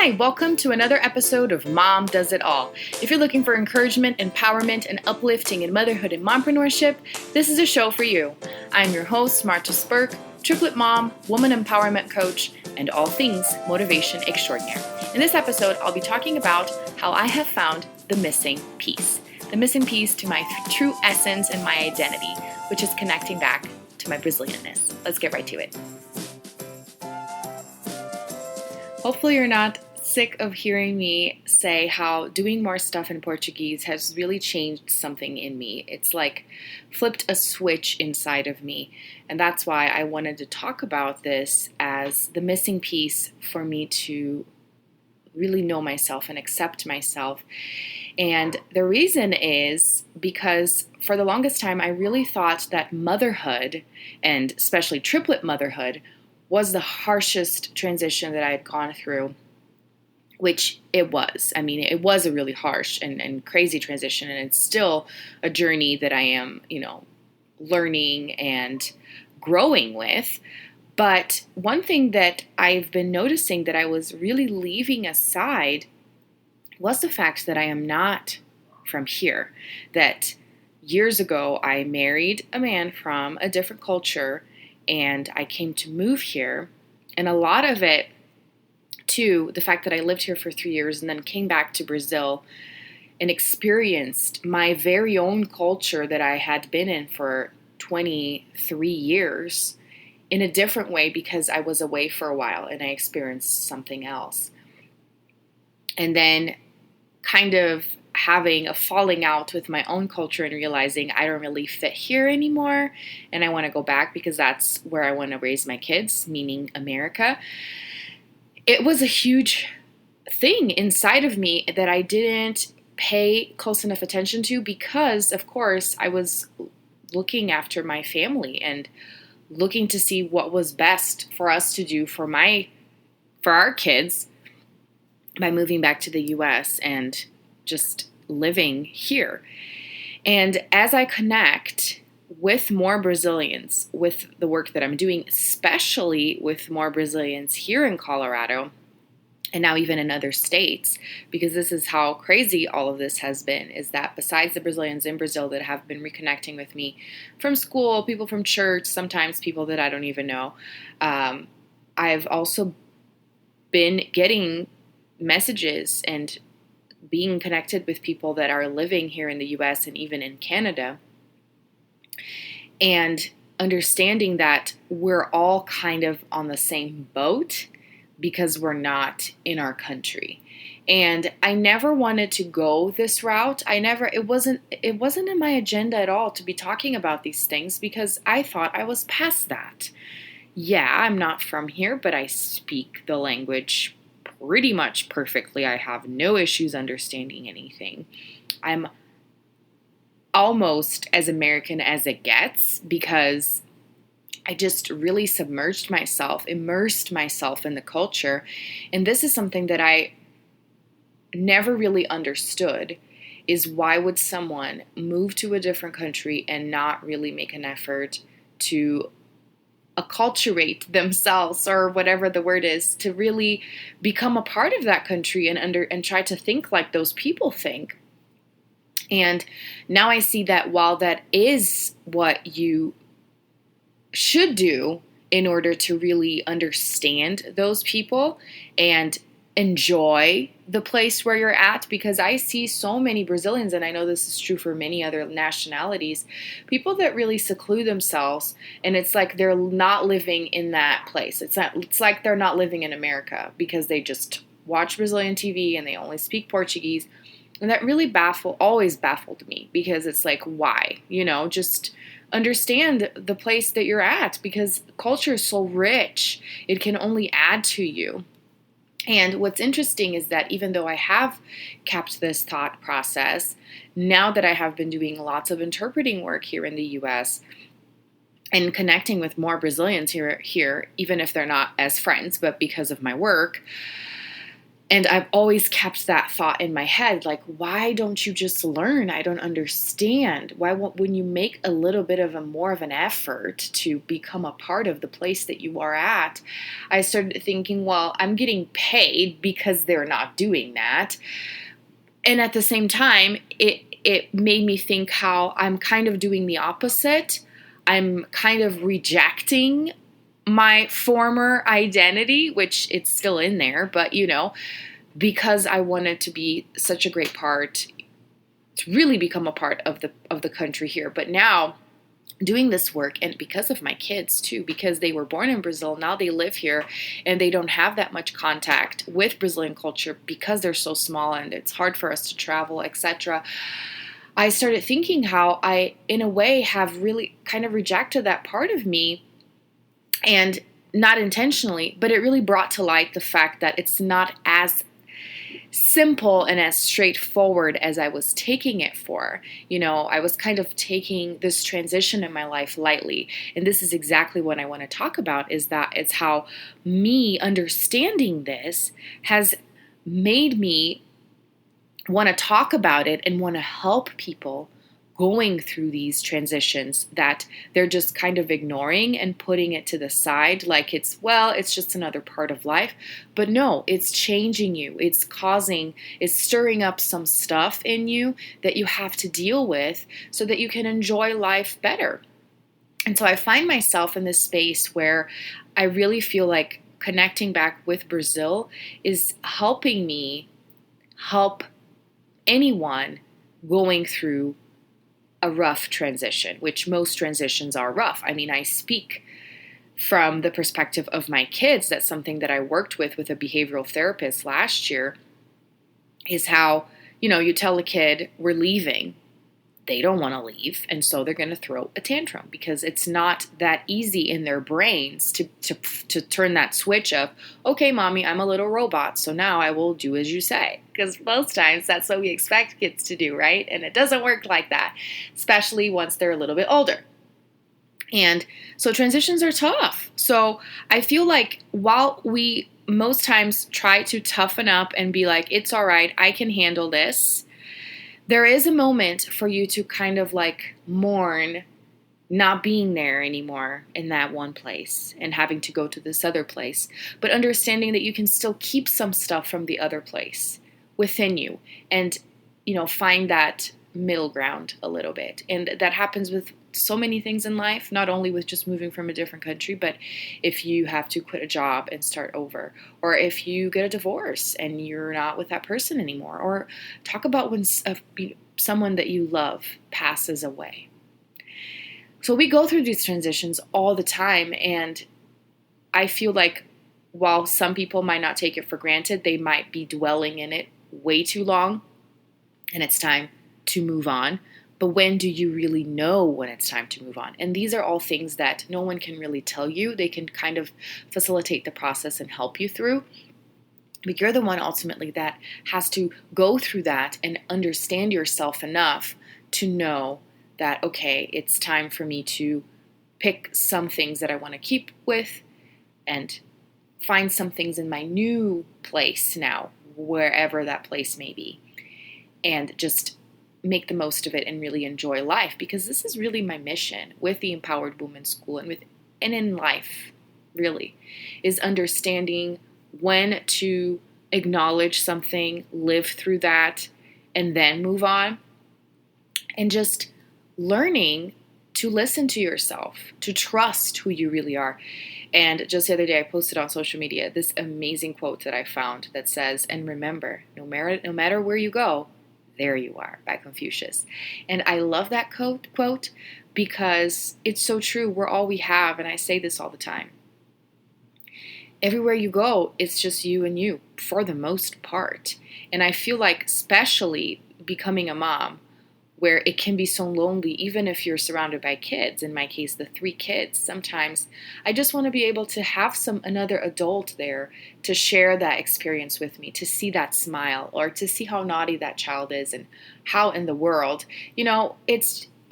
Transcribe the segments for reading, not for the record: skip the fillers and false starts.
Hi, welcome to another episode of Mom Does It All. If you're looking for encouragement, empowerment, and uplifting in motherhood and mompreneurship, this is a show for you. I'm your host, Marta Spurk, triplet mom, woman empowerment coach, and all things motivation extraordinaire. In this episode, I'll be talking about how I have found the missing piece to my true essence and my identity, which is connecting back to my Brazilianness. Let's get right to it. Hopefully you're not sick of hearing me say how doing more stuff in Portuguese has really changed something in me. It's like flipped a switch inside of me. And that's why I wanted to talk about this as the missing piece for me to really know myself and accept myself. And the reason is because for the longest time, I really thought that motherhood, and especially triplet motherhood, was the harshest transition that I had gone through, which it was. I mean, it was a really harsh and crazy transition, and it's still a journey that I am, learning and growing with. But one thing that I've been noticing that I was really leaving aside was the fact that I am not from here. That years ago, I married a man from a different culture, and I came to move here, and a lot of it, too, the fact that I lived here for 3 years and then came back to Brazil and experienced my very own culture that I had been in for 23 years in a different way because I was away for a while and I experienced something else. And then kind of having a falling out with my own culture and realizing I don't really fit here anymore and I want to go back because that's where I want to raise my kids, meaning America. It was a huge thing inside of me that I didn't pay close enough attention to because, of course, I was looking after my family and looking to see what was best for us to do for our kids by moving back to the U.S. and just living here. And as I connect with more Brazilians, with the work that I'm doing, especially with more Brazilians here in Colorado, and now even in other states, because this is how crazy all of this has been, is that besides the Brazilians in Brazil that have been reconnecting with me from school, people from church, sometimes people that I don't even know, I've also been getting messages and being connected with people that are living here in the U.S. and even in Canada, and understanding that we're all kind of on the same boat because we're not in our country. And I never wanted to go this route. It wasn't in my agenda at all to be talking about these things because I thought I was past that. Yeah, I'm not from here, but I speak the language pretty much perfectly. I have no issues understanding anything. I'm almost as American as it gets because I just really immersed myself in the culture. And this is something that I never really understood, is why would someone move to a different country and not really make an effort to acculturate themselves, or whatever the word is, to really become a part of that country and try to think like those people think. And now I see that while that is what you should do in order to really understand those people and enjoy the place where you're at, because I see so many Brazilians, and I know this is true for many other nationalities, people that really seclude themselves, and it's like they're not living in that place. It's like they're not living in America because they just watch Brazilian TV and they only speak Portuguese. And that really always baffled me, because it's like, why? Just understand the place that you're at, because culture is so rich. It can only add to you. And what's interesting is that even though I have kept this thought process, now that I have been doing lots of interpreting work here in the U.S. and connecting with more Brazilians here, even if they're not as friends, but because of my work, And I've always kept that thought in my head, like, why don't you just learn? I don't understand. Why won't, when you make a little bit of a more of an effort to become a part of the place that you are at, I started thinking, well, I'm getting paid because they're not doing that. And at the same time, it made me think how I'm kind of doing the opposite. I'm kind of rejecting my former identity, which it's still in there, but because I wanted to be such a great part, to really become a part of the country here. But now doing this work, and because of my kids too, because they were born in Brazil, now they live here and they don't have that much contact with Brazilian culture because they're so small and it's hard for us to travel, etc. I started thinking how I, in a way, have really kind of rejected that part of me, and not intentionally, but it really brought to light the fact that it's not as simple and as straightforward as I was taking it for. I was kind of taking this transition in my life lightly. And this is exactly what I want to talk about, is that it's how me understanding this has made me want to talk about it and want to help people going through these transitions that they're just kind of ignoring and putting it to the side like it's just another part of life. But no, it's changing you. It's stirring up some stuff in you that you have to deal with so that you can enjoy life better. And so I find myself in this space where I really feel like connecting back with Brazil is helping me help anyone going through a rough transition, which most transitions are rough. I mean, I speak from the perspective of my kids. That's something that I worked with a behavioral therapist last year, is how, you tell a kid we're leaving. They don't want to leave, and so they're going to throw a tantrum because it's not that easy in their brains to turn that switch of, okay, mommy, I'm a little robot, so now I will do as you say. Because most times that's what we expect kids to do, right? And it doesn't work like that, especially once they're a little bit older. And so transitions are tough. So I feel like while we most times try to toughen up and be like, it's all right, I can handle this, there is a moment for you to kind of like mourn not being there anymore in that one place and having to go to this other place, but understanding that you can still keep some stuff from the other place within you and, find that middle ground a little bit. And that happens with so many things in life, not only with just moving from a different country, but if you have to quit a job and start over, or if you get a divorce and you're not with that person anymore, or talk about when someone that you love passes away. So we go through these transitions all the time, and I feel like while some people might not take it for granted, they might be dwelling in it way too long, and it's time to move on. But when do you really know when it's time to move on? And these are all things that no one can really tell you. They can kind of facilitate the process and help you through. But you're the one ultimately that has to go through that and understand yourself enough to know that, okay, it's time for me to pick some things that I want to keep with and find some things in my new place now, wherever that place may be, and just make the most of it and really enjoy life, because this is really my mission with the Empowered Women's School and in life, really, is understanding when to acknowledge something, live through that, and then move on, and just learning to listen to yourself, to trust who you really are. And just the other day, I posted on social media this amazing quote that I found that says, "And remember, no matter where you go, there you are," by Confucius. And I love that quote because it's so true. We're all we have, and I say this all the time. Everywhere you go, it's just you and you for the most part. And I feel like, especially becoming a mom, where it can be so lonely, even if you're surrounded by kids. In my case, the 3 kids. Sometimes I just want to be able to have another adult there to share that experience with me, to see that smile, or to see how naughty that child is and how in the world,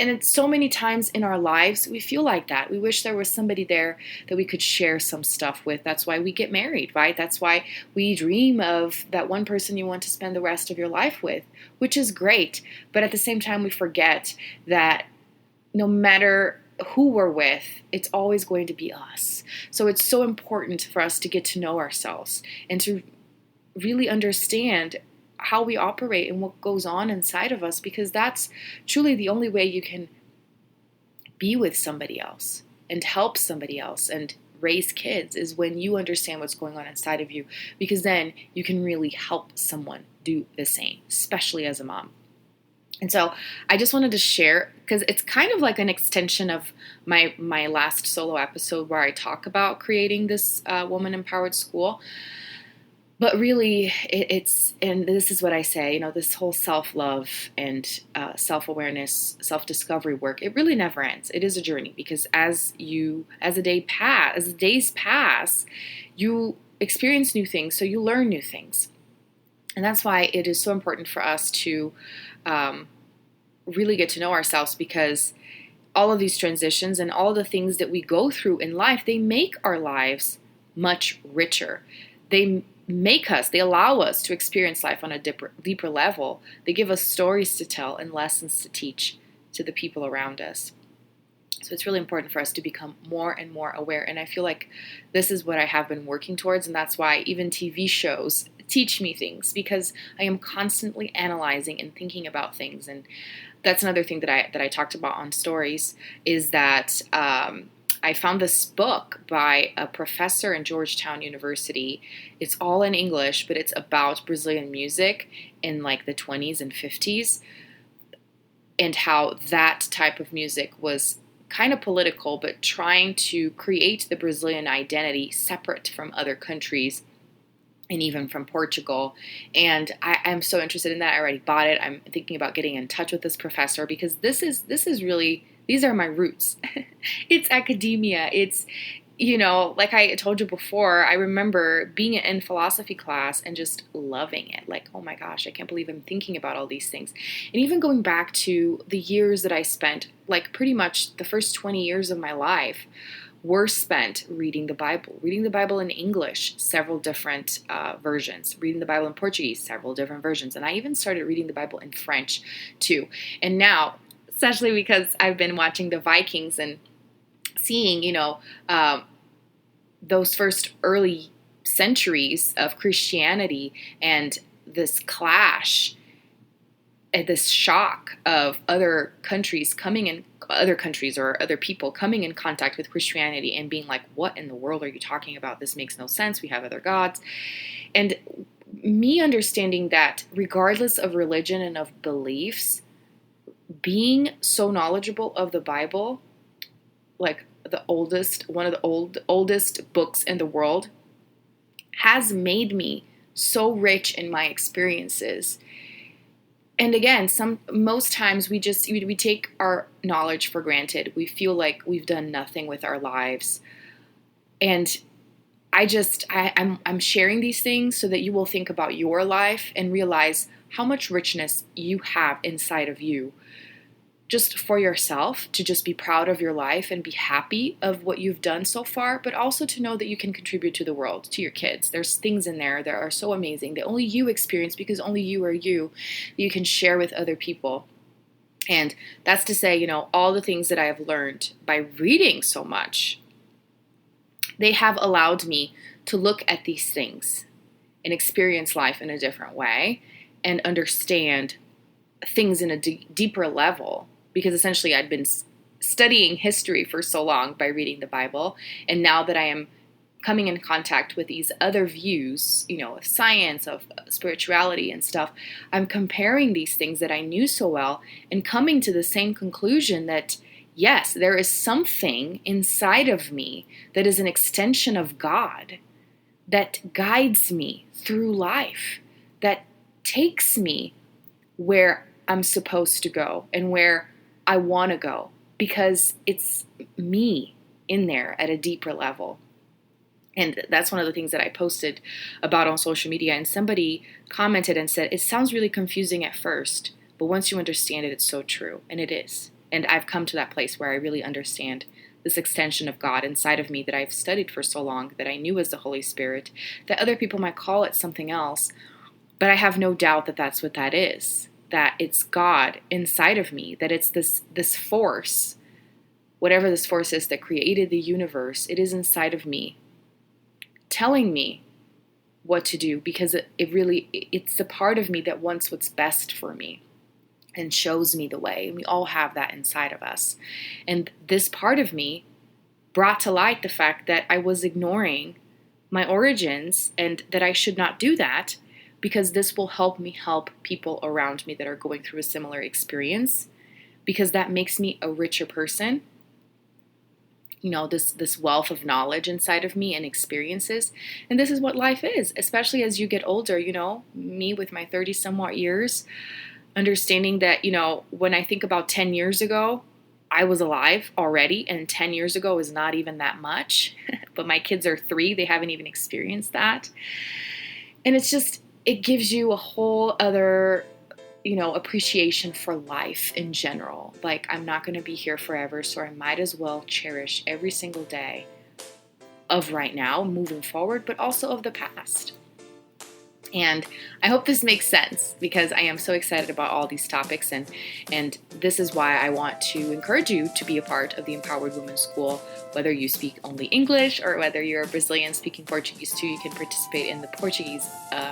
And it's so many times in our lives, we feel like that. We wish there was somebody there that we could share some stuff with. That's why we get married, right? That's why we dream of that one person you want to spend the rest of your life with, which is great. But at the same time, we forget that no matter who we're with, it's always going to be us. So it's so important for us to get to know ourselves and to really understand how we operate and what goes on inside of us, because that's truly the only way you can be with somebody else and help somebody else and raise kids, is when you understand what's going on inside of you, because then you can really help someone do the same, especially as a mom. And so I just wanted to share, because it's kind of like an extension of my last solo episode where I talk about creating this woman-empowered school. But really, it's, and this is what I say, this whole self-love and self-awareness, self-discovery work, it really never ends. It is a journey, because as the days pass, you experience new things, so you learn new things. And that's why it is so important for us to really get to know ourselves, because all of these transitions and all the things that we go through in life, they make our lives much richer. They allow us to experience life on a deeper level. They give us stories to tell and lessons to teach to the people around us. So it's really important for us to become more and more aware. And I feel like this is what I have been working towards. And that's why even TV shows teach me things, because I am constantly analyzing and thinking about things. And that's another thing that I talked about on stories, is that I found this book by a professor in Georgetown University. It's all in English, but it's about Brazilian music in like the 20s and 50s, and how that type of music was kind of political, but trying to create the Brazilian identity separate from other countries and even from Portugal. And I'm so interested in that. I already bought it. I'm thinking about getting in touch with this professor, because this is really, these are my roots. It's academia. It's, like I told you before, I remember being in philosophy class and just loving it. Like, oh my gosh, I can't believe I'm thinking about all these things. And even going back to the years that I spent, like pretty much the first 20 years of my life were spent reading the Bible in English, several different versions, reading the Bible in Portuguese, several different versions. And I even started reading the Bible in French too. And now, especially because I've been watching the Vikings and seeing, those first early centuries of Christianity and this clash and this shock of other countries or other people coming in contact with Christianity and being like, what in the world are you talking about? This makes no sense. We have other gods. And me understanding that regardless of religion and of beliefs, being so knowledgeable of the Bible, like one of the oldest books in the world, has made me so rich in my experiences. And again, most times we take our knowledge for granted. We feel like we've done nothing with our lives. And I'm sharing these things so that you will think about your life and realize how much richness you have inside of you, just for yourself, to just be proud of your life and be happy of what you've done so far, but also to know that you can contribute to the world, to your kids. There's things in there that are so amazing that only you experience, because only you are you, that you can share with other people. And that's to say, all the things that I have learned by reading so much, they have allowed me to look at these things and experience life in a different way and understand things in a deeper level. Because essentially I'd been studying history for so long by reading the Bible. And now that I am coming in contact with these other views, of science, of spirituality and stuff, I'm comparing these things that I knew so well and coming to the same conclusion that, yes, there is something inside of me that is an extension of God that guides me through life, that takes me where I'm supposed to go and where I want to go, because it's me in there at a deeper level. And that's one of the things that I posted about on social media, and somebody commented and said, it sounds really confusing at first, but once you understand it, it's so true. And it is. And I've come to that place where I really understand this extension of God inside of me that I've studied for so long, that I knew as the Holy Spirit, that other people might call it something else, but I have no doubt that that's what that is, that it's God inside of me, that it's this force, whatever this force is that created the universe, it is inside of me, telling me what to do, because it's the part of me that wants what's best for me and shows me the way. And we all have that inside of us. And this part of me brought to light the fact that I was ignoring my origins and that I should not do that, because this will help me help people around me that are going through a similar experience, because that makes me a richer person. This wealth of knowledge inside of me and experiences. And this is what life is, especially as you get older, me with my 30 somewhat years, understanding that, when I think about 10 years ago, I was alive already, and 10 years ago is not even that much, but my kids are 3, they haven't even experienced that. And it gives you a whole other, appreciation for life in general. Like, I'm not going to be here forever, so I might as well cherish every single day of right now, moving forward, but also of the past. And I hope this makes sense, because I am so excited about all these topics, and this is why I want to encourage you to be a part of the Empowered Women School. Whether you speak only English or whether you're a Brazilian speaking Portuguese too, you can participate in the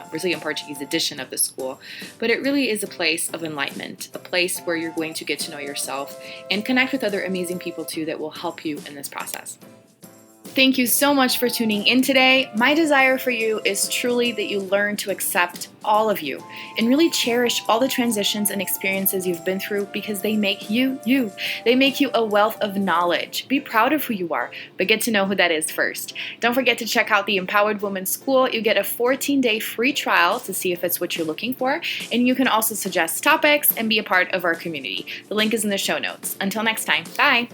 Brazilian Portuguese edition of the school. But it really is a place of enlightenment, a place where you're going to get to know yourself and connect with other amazing people too that will help you in this process. Thank you so much for tuning in today. My desire for you is truly that you learn to accept all of you and really cherish all the transitions and experiences you've been through, because they make you, you. They make you a wealth of knowledge. Be proud of who you are, but get to know who that is first. Don't forget to check out the Empowered Women School. You get a 14-day free trial to see if it's what you're looking for, and you can also suggest topics and be a part of our community. The link is in the show notes. Until next time, bye.